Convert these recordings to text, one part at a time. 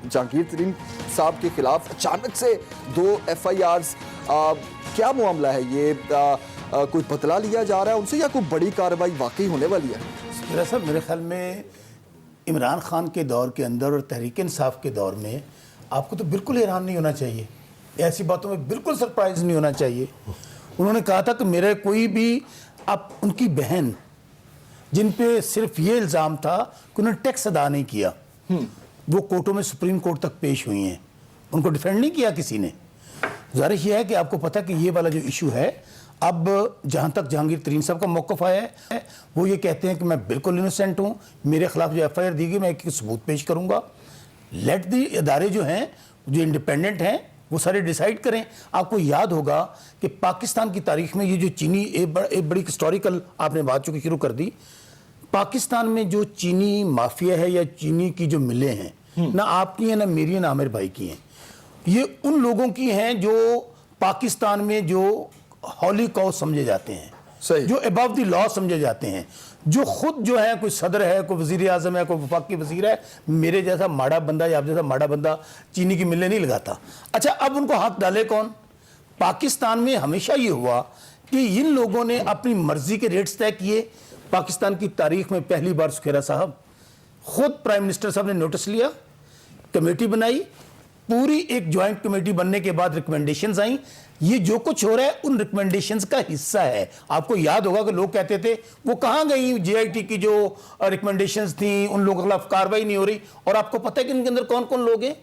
جہانگیر ترین صاحب کے خلاف اچانک سے 2 FIRs، کیا معاملہ ہے یہ؟ کوئی بدلہ لیا جا رہا ہے ان سے یا کوئی بڑی کارروائی واقعی ہونے والی ہے؟ میرا صاحب میرے خیال میں عمران خان کے دور کے اندر اور تحریک انصاف کے دور میں آپ کو تو بالکل حیران نہیں ہونا چاہیے، ایسی باتوں میں بالکل سرپرائز نہیں ہونا چاہیے۔ انہوں نے کہا تھا کہ میرے کوئی بھی، اب ان کی بہن جن پہ صرف یہ الزام تھا کہ انہوں نے ٹیکس ادا نہیں کیا، وہ کورٹوں میں سپریم کورٹ تک پیش ہوئی ہیں، ان کو ڈیفینڈ نہیں کیا کسی نے۔ ظاہر یہ ہے کہ آپ کو پتہ کہ یہ والا جو ایشو ہے، اب جہاں تک جہانگیر ترین صاحب کا موقف آیا ہے وہ یہ کہتے ہیں کہ میں بالکل انوسینٹ ہوں، میرے خلاف جو FIR دی گئی میں ایک ثبوت پیش کروں گا۔ لیٹ دی ادارے جو ہیں جو انڈیپینڈنٹ ہیں وہ سارے ڈیسائیڈ کریں۔ آپ کو یاد ہوگا کہ پاکستان کی تاریخ میں یہ جو چینی ایک بڑی ہسٹوریکل آپ نے بات چونکہ شروع کر دی، پاکستان میں جو چینی مافیا ہے یا چینی کی جو ملیں ہیں، نہ آپ کی ہیں نہ میری ہیں نہ عامر بھائی کی ہیں، یہ ان لوگوں کی ہیں جو پاکستان میں جو ہولی کاؤ سمجھے جاتے ہیں، جو ابو دی لا سمجھے جاتے ہیں، جو خود جو ہے کوئی صدر ہے، کوئی وزیر اعظم ہے، کوئی وفاقی وزیر ہے، میرے جیسا ماڑا بندہ یا آپ جیسا ماڑا بندہ چینی کی ملیں نہیں لگاتا۔ اچھا اب ان کو حق ڈالے کون؟ پاکستان میں ہمیشہ یہ ہوا کہ ان لوگوں نے اپنی مرضی کے ریٹس طے کیے۔ پاکستان کی تاریخ میں پہلی بار سکھیرا صاحب خود پرائم منسٹر صاحب نے نوٹس لیا، کمیٹی بنائی، پوری ایک جوائنٹ کمیٹی بننے کے بعد ریکمنڈیشنز آئیں۔ یہ جو کچھ ہو رہا ہے ان ریکمنڈیشنز کا حصہ ہے۔ آپ کو یاد ہوگا کہ لوگ کہتے تھے وہ کہاں گئی JIT کی جو ریکمنڈیشنز تھیں، ان لوگوں کے خلاف کاروائی نہیں ہو رہی، اور آپ کو پتہ ہے کہ ان کے اندر کون کون لوگ ہیں؟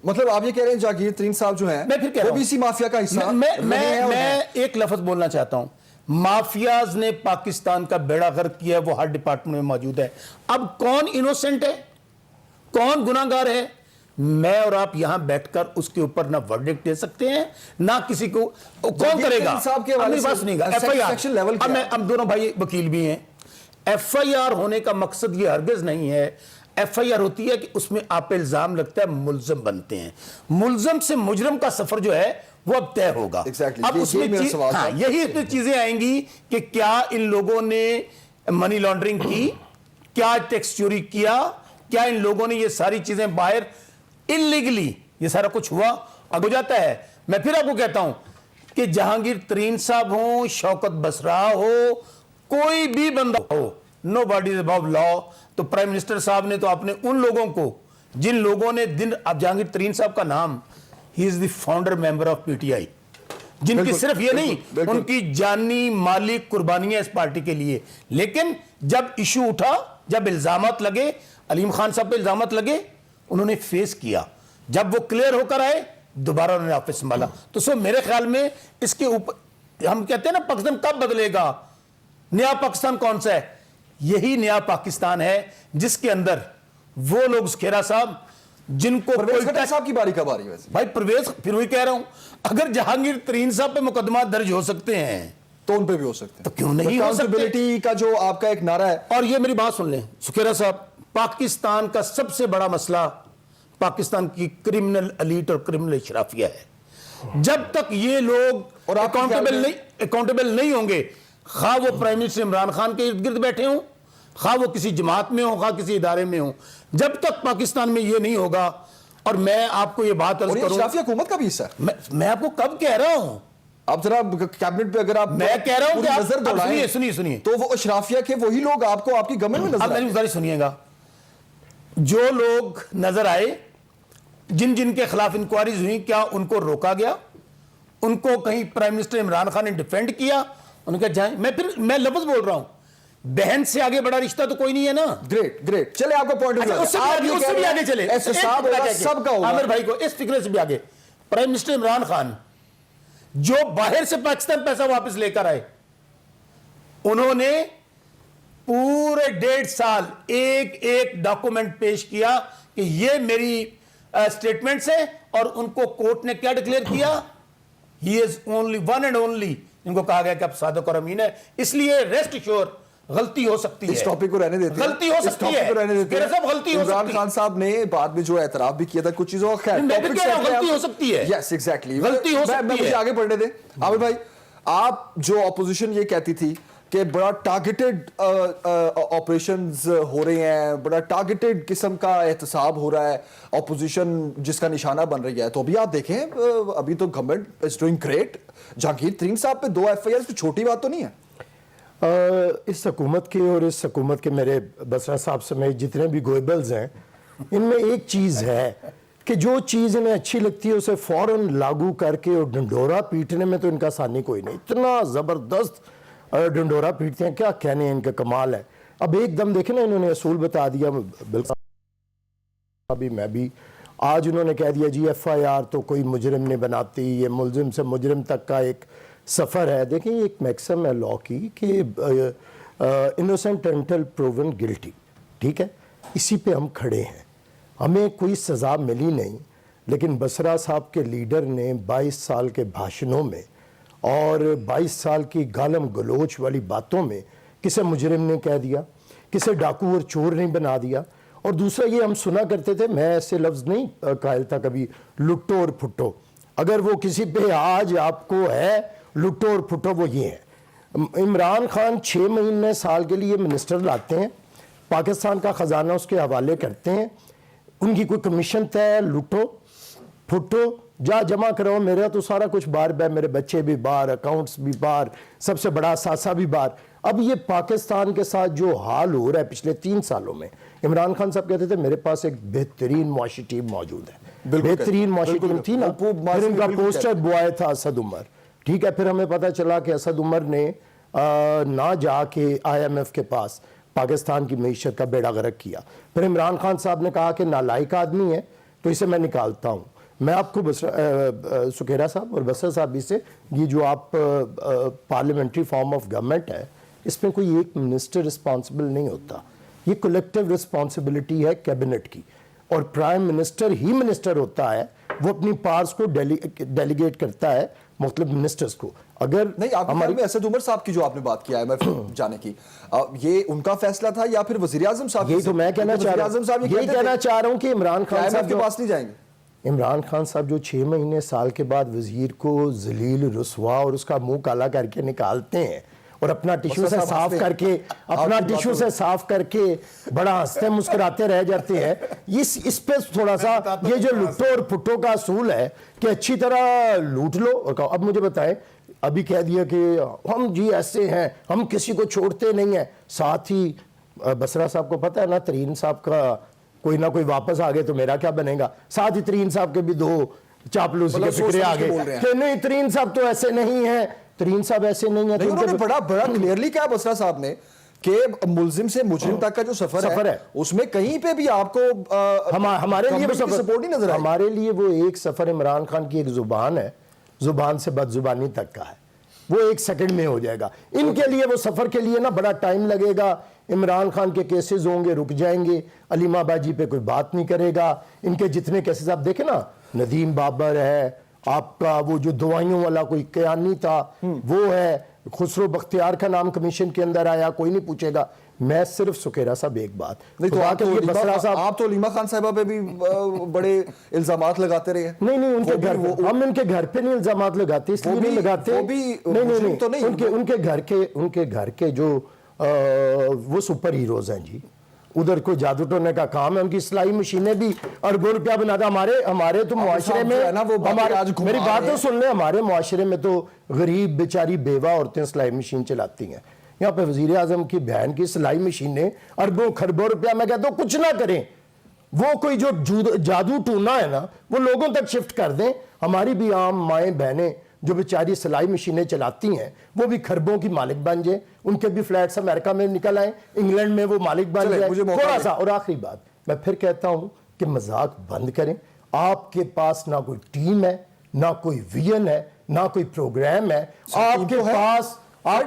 مطلب آپ یہ کہہ رہے ہیں جہانگیر ترین صاحب جو ہیں میں پھر کہہ رہا ہوں وہ BC مافیا کا حصہ؟ میں ایک لفظ بولنا چاہتا ہوں، مافیاز نے پاکستان کا بیڑا غرق کیا ہے، وہ ہر ڈپارٹمنٹ میں موجود ہے۔ اب کون انوسنٹ ہے، کون گناہگار ہے؟ میں اور آپ یہاں بیٹھ کر اس کے اوپر نہ ورڈکٹ دے سکتے ہیں، نہ کسی کو کون کرے گا۔ ہم دونوں بھائی وکیل بھی ہیں۔ FIR ہونے کا مقصد یہ ہرگز نہیں ہے، FIR ہوتی ہے کہ اس میں آپ پہ الزام لگتا ہے، ملزم بنتے ہیں، ملزم سے مجرم کا سفر جو ہے وہ اب طے ہوگا۔ اب اس میں یہی اتنی چیزیں آئیں گی کہ کیا ان لوگوں نے منی لانڈرنگ کی، کیا ٹیکس چوری کیا، کیا ان لوگوں نے یہ ساری چیزیں باہر انلیگلی یہ سارا کچھ ہوا اب ہو جاتا ہے۔ میں پھر آپ کو کہتا ہوں کہ جہانگیر ترین صاحب ہوں، شوکت بسرا ہو، کوئی بھی بندہ ہو، نو باڈی از ابو لا۔ تو پرائم منسٹر صاحب نے تو اپنے ان لوگوں کو جن لوگوں نے اب جہانگیر ترین صاحب کا نام، he is the founder member of PTI، جن کی صرف یہ نہیں ان کی جانی مالی قربانیاں اس پارٹی کے لیے، لیکن جب ایشو اٹھا، جب الزامات لگے، علیم خان صاحب پہ الزامات لگے، انہوں نے فیس کیا، جب وہ کلیئر ہو کر آئے دوبارہ انہوں نے آفس سنبھالا۔ تو سو میرے خیال میں اس کے اوپر ہم کہتے ہیں نا پاکستان کب بدلے گا، نیا پاکستان کون سا ہے؟ یہی نیا پاکستان ہے جس کے اندر وہ لوگ سکھیرا صاحب جن کو پرویز خٹک صاحب کی باری کب آ رہی ہے؟ بھائی پرویز، پھر وہی کہہ رہا ہوں، اگر جہانگیر ترین صاحب پہ مقدمات درج ہو سکتے ہیں تو ان پہ بھی ہو سکتے ہیں، تو کیوں نہیں ہو سکتے؟ اکاؤنٹیبلٹی کا جو آپ کا ایک نعرہ ہے، اور یہ میری بات سن لیں سکھیرا صاحب، پاکستان کا سب سے بڑا مسئلہ پاکستان کی کرمنل ایلیٹ اور کرمنل اشرافیہ ہے۔ جب تک یہ لوگ اکاؤنٹیبل نہیں ہوں گے، خواہ وہ پرائم منسٹر عمران خان کے ارد گرد بیٹھے ہوں، خواہ وہ کسی جماعت میں ہوں، خواہ کسی ادارے میں ہوں، جب تک پاکستان میں یہ نہیں ہوگا، اور میں آپ کو یہ بات عرض کروں، اشرافیہ حکومت کا بھی حصہ ہے۔ میں آپ کو کب کہہ رہا ہوں، آپ ذرا کیبنٹ پہ اگر آپ میں کہہ رہا ہوں کہ نظر دوڑائیں، سنیے تو وہ اشرافیہ کے وہی لوگ آپ کو آپ کی گورنمنٹ میں نظر آئے۔ اب سنیے گا، جو لوگ نظر آئے، جن کے خلاف انکوائریز ہوئی، کیا ان کو روکا گیا؟ ان کو کہیں پرائم منسٹر عمران خان نے ڈیفینڈ کیا؟ ان کا جائیں، میں لفظ بول رہا ہوں، بہن سے آگے بڑا رشتہ تو کوئی نہیں ہے نا۔ گریٹ چلے آپ کا پوائنٹ اس سے بھی آگے چلے، سب کا ہوگا، عامر بھائی کو اس فکرے سے بھی آگے، پرائم منسٹر عمران خان جو باہر سے پاکستان پیسہ واپس لے کر آئے، انہوں نے پورے 1.5 سال ایک ڈاکومنٹ پیش کیا کہ یہ میری سٹیٹمنٹس ہیں، اور ان کو کورٹ نے کیا ڈکلیئر کیا؟ He is only one and only, ان کو کہا گیا کہ اب صادق اور امین ہے، اس لیے ریسٹ ایشور غلطی ہو سکتی ہے۔ اس ٹاپک کو رہنے دیتے ہیں، غلطی ہو سکتی ہے، عمران خان صاحب نے بعد میں جو اعتراف بھی کیا تھا کچھ چیزوں کا، خیر غلطی ہو سکتی ہے، یس ایگزیکٹلی، غلطی ہو سکتی ہے۔ مجھے آگے پڑھنے دیں۔ عامر بھائی، آپ جو اپوزیشن یہ کہتی تھی کہ بڑا ٹارگیٹڈ آپریشنز ہو رہے ہیں, بڑا ٹارگیٹڈ قسم کا احتساب ہو رہا ہے, اپوزیشن جس کا نشانہ بن رہی ہے. تو ابھی آپ دیکھیں, ابھی تو government is doing great. Jahangir Tareen صاحب پہ 2 FIRs کوئی چھوٹی بات تو نہیں ہے. اس حکومت کے اور اس حکومت کے میرے بسرا صاحب سمیت جتنے بھی گوئبلز ہیں, ان میں ایک چیز ہے کہ جو چیز انہیں اچھی لگتی ہے اسے فوراً لاگو کر کے اور ڈنڈورا پیٹنے میں تو ان کا ثانی کوئی نہیں. اتنا زبردست ڈنڈورا پیٹتے ہیں, کیا کہنے ہیں, ان کا کمال ہے. اب ایک دم دیکھیں نا, انہوں نے اصول بتا دیا, بالکل ابھی میں بھی آج انہوں نے کہہ دیا جی FIR تو کوئی مجرم نہیں بناتی, یہ ملزم سے مجرم تک کا ایک سفر ہے. دیکھیں یہ ایک میکسم ہے لا کی کہ انوسنٹ انٹل پروون گلٹی, ٹھیک ہے, اسی پہ ہم کھڑے ہیں. ہمیں کوئی سزا ملی نہیں, لیکن بسرا صاحب کے لیڈر نے 22 سال کے بھاشنوں میں اور 22 سال کی گالم گلوچ والی باتوں میں کسے مجرم نے کہہ دیا, کسے ڈاکو اور چور نہیں بنا دیا. اور دوسرا یہ ہم سنا کرتے تھے, میں ایسے لفظ نہیں قائل تھا کبھی, لٹو اور پھٹو. اگر وہ کسی پہ آج آپ کو ہے لٹو اور پھٹو, وہ یہ ہے. عمران خان 6 مہینے سال کے لیے منسٹر لاتے ہیں, پاکستان کا خزانہ اس کے حوالے کرتے ہیں, ان کی کوئی کمیشن طے ہے, لٹو پھٹو جا جمع کرو, میرا تو سارا کچھ باہر ہے, میرے بچے بھی باہر, اکاؤنٹس بھی باہر, سب سے بڑا اثاثہ بھی باہر. اب یہ پاکستان کے ساتھ جو حال ہو رہا ہے پچھلے 3 سالوں میں, عمران خان صاحب کہتے تھے میرے پاس ایک بہترین معاشی ٹیم موجود ہے, بہترین معاشی ٹیم تھی نا, پھر ان کا پوسٹر بوائے تھا اسد عمر, ٹھیک ہے. پھر ہمیں پتہ چلا کہ اسد عمر نے نہ جا کے IMF کے پاس پاکستان کی معیشت کا بیڑا غرق کیا. پھر عمران خان صاحب نے کہا کہ نالائق آدمی ہے تو اسے میں نکالتا ہوں. میں آپ کو سکھیرا صاحب اور بسر صاحب بھی سے, یہ جو آپ پارلیمنٹری فارم آف گورنمنٹ ہے, اس میں کوئی ایک منسٹر رسپانسبل نہیں ہوتا, یہ کولیکٹیو رسپانسبلٹی ہے کیبنٹ کی, اور پرائم منسٹر ہی منسٹر ہوتا ہے, وہ اپنی پارس کو ڈیلیگیٹ کرتا ہے مختلف منسٹرز کو. اگر نہیں, آپ ہماری اسد عمر صاحب کی جو آپ نے بات کیا ہے جانے کی, یہ ان کا فیصلہ تھا یا پھر وزیر اعظم صاحب؟ یہی تو میں کہنا چاہ رہا ہوں کہ عمران خان صاحب کے پاس نہیں جائیں گے. عمران خان صاحب جو 6 مہینے سال کے بعد وزیر کو ذلیل رسوا اور اس کا منہ کالا کر کے نکالتے ہیں, اور اپنا ٹیشو سے صاف کر کے بڑا ہنستے مسکراتے رہ جاتے ہیں. اس پہ تھوڑا سا یہ جو لٹو اور پھٹو کا اصول ہے کہ اچھی طرح لوٹ لو اور کہو. اب مجھے بتائیں, ابھی کہہ دیا کہ ہم جی ایسے ہیں, ہم کسی کو چھوڑتے نہیں ہیں. ساتھ ہی بسرا صاحب کو پتہ ہے نا, ترین صاحب کا کوئی نہ کوئی واپس آ گئے تو میرا کیا بنے گا. ساتھ ہی ترین صاحب کے بھی 2 چاپلوسی کے فکرے آ گئے کہ نہیں ترین صاحب تو ایسے نہیں ہیں, ترین صاحب ایسے نہیں ہیں. انہوں نے بڑا کلیئرلی کہا بسرا صاحب نے کہ ملزم سے مجرم تک کا جو سفر ہے اس میں کہیں پہ بھی آپ کو ہمارے لیے سپورٹ نہیں نظر آئی. ہمارے لیے وہ ایک سفر عمران خان کی ایک زبان ہے, زبان سے بد زبانی تک کا ہے, وہ 1 سیکنڈ میں ہو جائے گا. ان کے لیے وہ سفر کے لیے نا بڑا ٹائم لگے گا. عمران خان کے کیسز ہوں گے, رک جائیں گے, علیمہ باجی پہ کوئی بات نہیں کرے گا. ان کے جتنے کیسز آپ دیکھیں نا, ندیم بابر ہے, آپ کا وہ جو دوائیوں والا کوئی کیانی تھا وہ ہے, خسرو بختیار کا نام کمیشن کے اندر آیا, کوئی نہیں پوچھے گا. میں صرف سکھیرا صاحب ایک بات, نہیں تو آپ تو علیمہ خان صاحبہ پہ بھی بڑے الزامات لگاتے رہے. نہیں ان کے گھر, ہم ان کے گھر پہ نہیں الزامات لگاتے, اس لیے نہیں لگاتے. نہیں ان کے گھر کے جو وہ سپر ہیروز ہیں جی, ادھر کوئی جادو ٹونے کا کام ہے, ان کی سلائی مشینیں بھی اربوں روپیہ بناتا. ہمارے تو معاشرے میں, میری بات تو سن لیں, ہمارے معاشرے میں تو غریب بیچاری بیوہ عورتیں سلائی مشین چلاتی ہیں. یہاں پہ وزیر اعظم کی بہن کی سلائی مشینیں اربوں خربوں روپیہ, میں کہتا ہوں کچھ نہ کریں, وہ کوئی جو جادو ٹونا ہے نا وہ لوگوں تک شفٹ کر دیں. ہماری بھی عام مائیں بہنیں جو بیچاری سلائی مشینیں چلاتی ہیں وہ بھی خربوں کی مالک بن جائیں, ان کے بھی فلیٹس امریکہ میں نکل آئیں, انگلینڈ میں وہ مالک بن جائیں. تھوڑا سا, اور آخری بات میں پھر کہتا ہوں کہ مذاق بند کریں. آپ کے پاس نہ کوئی ٹیم ہے, نہ کوئی ویژن ہے, نہ کوئی پروگرام ہے. آپ کے پاس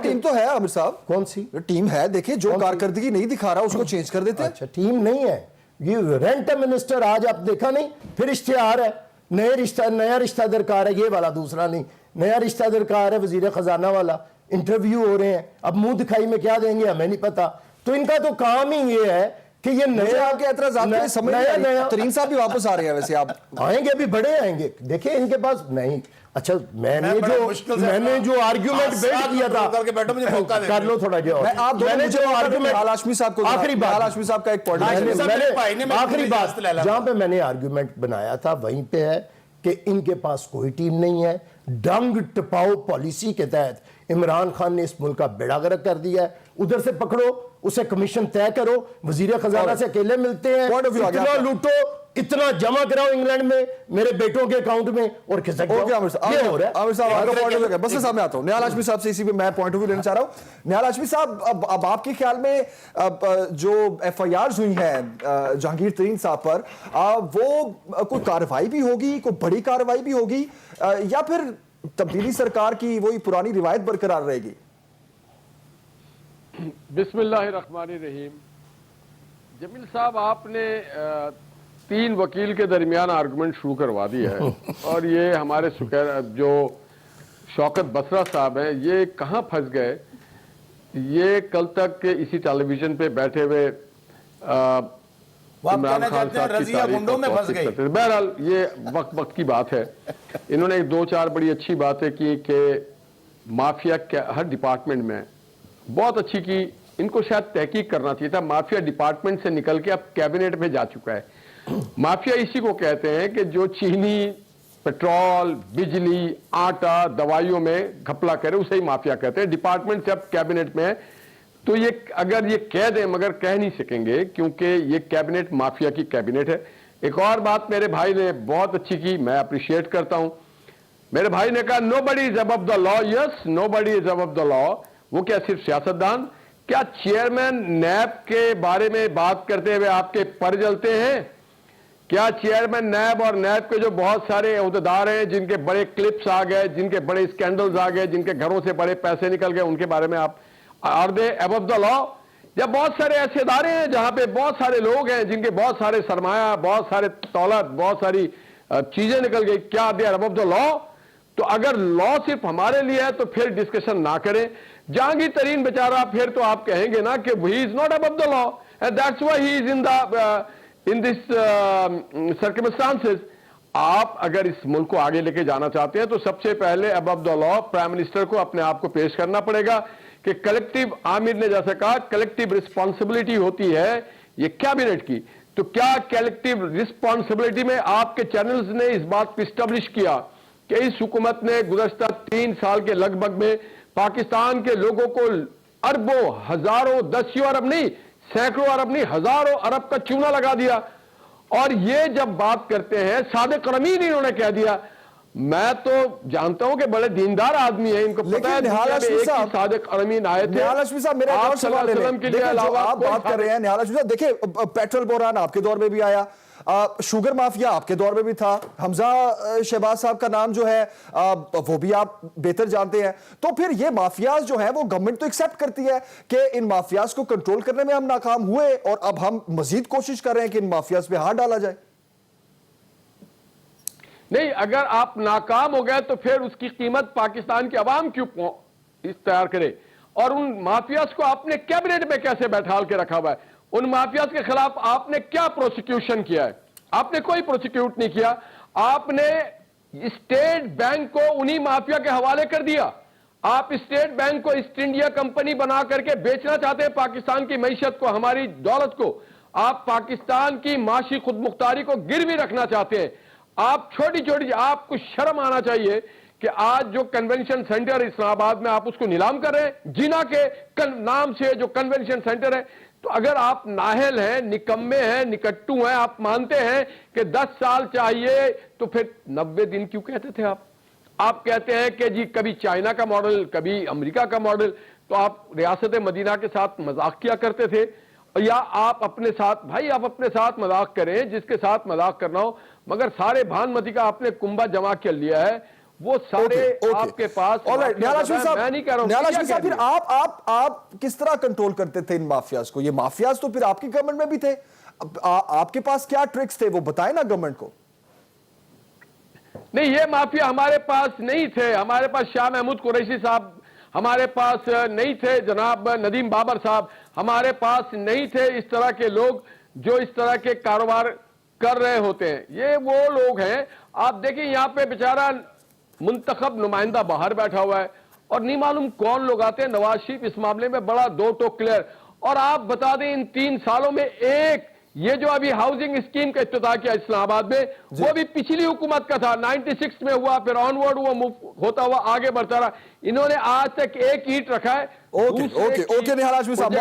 ٹیم تو ہے عامر صاحب. کون سی ٹیم ہے؟ دیکھیں جو کارکردگی نہیں دکھا رہا اس کو چینج کر دیتے ہیں. اچھا ٹیم نہیں ہے, یہ رینٹ منسٹر آج آپ دیکھا نہیں, پھر اشتہار ہے, نیا رشتہ درکار ہے, یہ والا دوسرا نہیں, نیا رشتہ درکار ہے وزیر خزانہ والا. انٹرویو ہو رہے ہیں, اب منہ دکھائی میں کیا دیں گے ہمیں نہیں پتا. تو ان کا تو کام ہی یہ ہے کہ یہ مجھے نیا آپ کے اعتراضات کے سمجھ نہیں آ رہی۔ ترین صاحب بھی واپس آ رہے ہیں ویسے، آپ آئیں گے، ابھی بڑے آئیں گے، دیکھیں ان کے پاس نہیں۔ اچھا میں نے جو آرگیومنٹ بیٹ کیا تھا، کر لو تھوڑا جو میں نے جو آرگیومنٹ، ہاشمی صاحب کو، آخری بات، ہاشمی صاحب کا ایک پوائنٹ، آخری بات جہاں پہ میں نے آرگیومنٹ بنایا تھا وہیں پہ ہے کہ ان کے پاس کوئی ٹیم نہیں ہے۔ ڈنگ ٹپاؤ پالیسی کے تحت عمران خان نے اس ملک کا بیڑا غرق کر دیا ہے۔ ادھر سے پکڑو، اسے کمیشن طے کرو، وزیر خزانہ سے اکیلے ملتے ہیں، اتنا لوٹو، اتنا جمع کراؤ انگلینڈ میں میرے بیٹوں کے اکاؤنٹ میں، اور کھسک جاؤ۔ یہ ہو رہا ہے۔ عامر صاحب آپ کا پوائنٹ آف ویو ہے، بس صاحب میں آتا ہوں نہال ہاشمی صاحب سے، اسی پہ میں پوائنٹ آف ویو لینا چاہ رہا ہوں۔ نہال ہاشمی صاحب، اب آپ کے خیال میں جو ایف آئی آرز ہوئی ہیں جہانگیر ترین صاحب پر، وہ کوئی کارروائی بھی ہوگی، کوئی بڑی کارروائی بھی ہوگی، یا پھر تبدیلی سرکار کی وہی پرانی روایت برقرار رہے گی؟ بسم اللہ الرحمن الرحیم۔ جمیل صاحب، آپ نے 3 وکیل کے درمیان آرگومنٹ شروع کروا دی ہے، اور یہ ہمارے جو شوکت بسرا صاحب ہیں، یہ کہاں پھنس گئے؟ یہ کل تک اسی ٹیلی ویژن پہ بیٹھے ہوئے عمران خان صاحب کی تعریف کرتے تھے۔ بہرحال یہ وقت کی بات ہے۔ انہوں نے 2-4 بڑی اچھی باتیں کی کہ مافیا ہر ڈپارٹمنٹ میں بہت اچھی کی، ان کو شاید تحقیق کرنا چاہیے تھا۔ مافیا ڈپارٹمنٹ سے نکل کے اب کیبنٹ میں جا چکا ہے۔ مافیا اسی کو کہتے ہیں کہ جو چینی، پیٹرول، بجلی، آٹا، دوائیوں میں گھپلا کرے، اسے ہی مافیا کہتے ہیں۔ ڈپارٹمنٹ سے اب کیبنٹ میں ہے، تو یہ اگر یہ کہہ دیں مگر کہہ نہیں سکیں گے، کیونکہ یہ کیبنٹ مافیا کی کیبنٹ ہے۔ ایک اور بات میرے بھائی نے بہت اچھی کی، میں اپریشیٹ کرتا ہوں۔ میرے بھائی نے کہا nobody is above the law. Yes, nobody is above the law. وہ کیا صرف سیاستدان؟ کیا چیئرمین نیب کے بارے میں بات کرتے ہوئے آپ کے پر جلتے ہیں؟ کیا چیئرمین نیب اور نیب کے جو بہت سارے عہدیدار ہیں، جن کے بڑے کلپس آ گئے، جن کے بڑے اسکینڈلز آ گئے، جن کے گھروں سے بڑے پیسے نکل گئے، ان کے بارے میں آپ are they above the law؟ یا بہت سارے ایسے ادارے ہیں جہاں پہ بہت سارے لوگ ہیں، جن کے بہت سارے سرمایہ، بہت سارے دولت، بہت ساری چیزیں نکل گئی، کیا they are above the law؟ تو اگر لا صرف ہمارے لیے ہے تو پھر ڈسکشن نہ کریں۔ جہانگیر ترین بیچارہ، پھر تو آپ کہیں گے نا کہ he is not above the law and that's why he is in this circumstances۔ آپ اگر اس ملک کو آگے لے کے جانا چاہتے ہیں تو سب سے پہلے above the law prime minister کو اپنے آپ کو پیش کرنا پڑے گا کہ کلیکٹیو، عامر نے جیسا کہا کلیکٹیو رسپانسبلٹی ہوتی ہے یہ کیبنٹ کی، تو کیا کلیکٹیو رسپانسبلٹی میں آپ کے چینلز نے اس بات کو اسٹیبلش کیا کہ اس حکومت نے گزشتہ 3 سال کے لگ بھگ میں پاکستان کے لوگوں کو اربوں، ہزاروں، دسیوں ارب نہیں، سینکڑوں ارب نہیں، ہزاروں ارب کا چونا لگا دیا؟ اور یہ جب بات کرتے ہیں، صادق امین انہوں نے کہہ دیا، میں تو جانتا ہوں کہ بڑے دیندار آدمی ہیں، ان کو پتہ ہے نہال ہاشمی صاحب، صادق امین آئے تھے۔ نہال ہاشمی صاحب، میرا ایک اور سوال ہے، دیکھیں جو آپ بات کر رہے ہیں نہال ہاشمی صاحب، دیکھیں پیٹرول بحران آپ کے دور میں بھی آیا، شوگر مافیا آپ کے دور میں بھی تھا، حمزہ شہباز صاحب کا نام جو ہے وہ بھی آپ بہتر جانتے ہیں، تو پھر یہ مافیاز جو ہیں وہ گورنمنٹ تو ایکسیپٹ کرتی ہے کہ ان مافیاز کو کنٹرول کرنے میں ہم ناکام ہوئے، اور اب ہم مزید کوشش کر رہے ہیں کہ ان مافیاز پہ ہاتھ ڈالا جائے۔ نہیں، اگر آپ ناکام ہو گئے تو پھر اس کی قیمت پاکستان کی عوام کیوں تیار کرے؟ اور ان مافیاز کو آپ نے کیبنٹ میں کیسے بیٹھال کے رکھا ہوا ہے؟ ان مافیاز کے خلاف آپ نے کیا پروسیکیوشن کیا ہے؟ آپ نے کوئی پروسیکیوٹ نہیں کیا۔ آپ نے اسٹیٹ بینک کو انہی مافیا کے حوالے کر دیا۔ آپ اسٹیٹ بینک کو ایسٹ انڈیا کمپنی بنا کر کے بیچنا چاہتے ہیں پاکستان کی معیشت کو، ہماری دولت کو۔ آپ پاکستان کی معاشی خود مختاری کو گروی رکھنا چاہتے ہیں۔ آپ چھوٹی چھوٹی، آپ کو شرم آنا چاہیے کہ آج جو کنونشن سینٹر اسلام آباد میں آپ اس کو نیلام کر رہے ہیں، جینا کے نام سے جو کنونشن سینٹر ہے۔ تو اگر آپ نااہل ہیں، نکمے ہیں، نکٹو ہیں، آپ مانتے ہیں کہ 10 سال چاہیے، تو پھر 90 دن کیوں کہتے تھے آپ؟ آپ کہتے ہیں کہ جی کبھی چائنا کا ماڈل، کبھی امریکہ کا ماڈل، تو آپ ریاست مدینہ کے ساتھ مذاق کیا کرتے تھے، یا آپ اپنے ساتھ، بھائی آپ اپنے ساتھ مذاق کریں جس کے ساتھ مذاق کرنا ہو، مگر سارے بھان متی کا آپ نے کنبہ جمع کر لیا ہے، وہ سارے آپ کے پاس۔ نہال ہاشمی صاحب، میں نہیں کہہ رہا ہوں، نہال ہاشمی صاحب، پھر آپ کس طرح کنٹرول کرتے تھے ان مافیاز کو؟ یہ مافیاز تو پھر آپ کی گورنمنٹ میں بھی تھے، آپ کے پاس کیا ٹرکس تھے وہ بتائیں نا گورنمنٹ کو۔ نہیں، یہ مافیا ہمارے پاس نہیں تھے، ہمارے پاس شاہ محمود قریشی صاحب ہمارے پاس نہیں تھے جناب ندیم بابر صاحب، ہمارے پاس نہیں تھے اس طرح کے لوگ جو اس طرح کے کاروبار کر رہے ہوتے ہیں. یہ وہ لوگ ہیں. آپ دیکھیں یہاں پہ بیچارہ منتخب نمائندہ باہر بیٹھا ہوا ہے اور نہیں معلوم کون لوگ آتے ہیں. نواز شریف اس معاملے میں بڑا دو ٹوک کلیئر. اور آپ بتا دیں ان 3 سالوں میں ایک یہ جو ابھی ہاؤسنگ اسکیم کا افتتاح کیا اسلام آباد میں، وہ بھی پچھلی حکومت کا تھا. 96 میں ہوا، پھر آن ورڈ وہ موو ہوتا ہوا آگے بڑھتا رہا. انہوں نے آج تک ایک اینٹ رکھا ہے. اوکے نہال ہاشمی صاحب.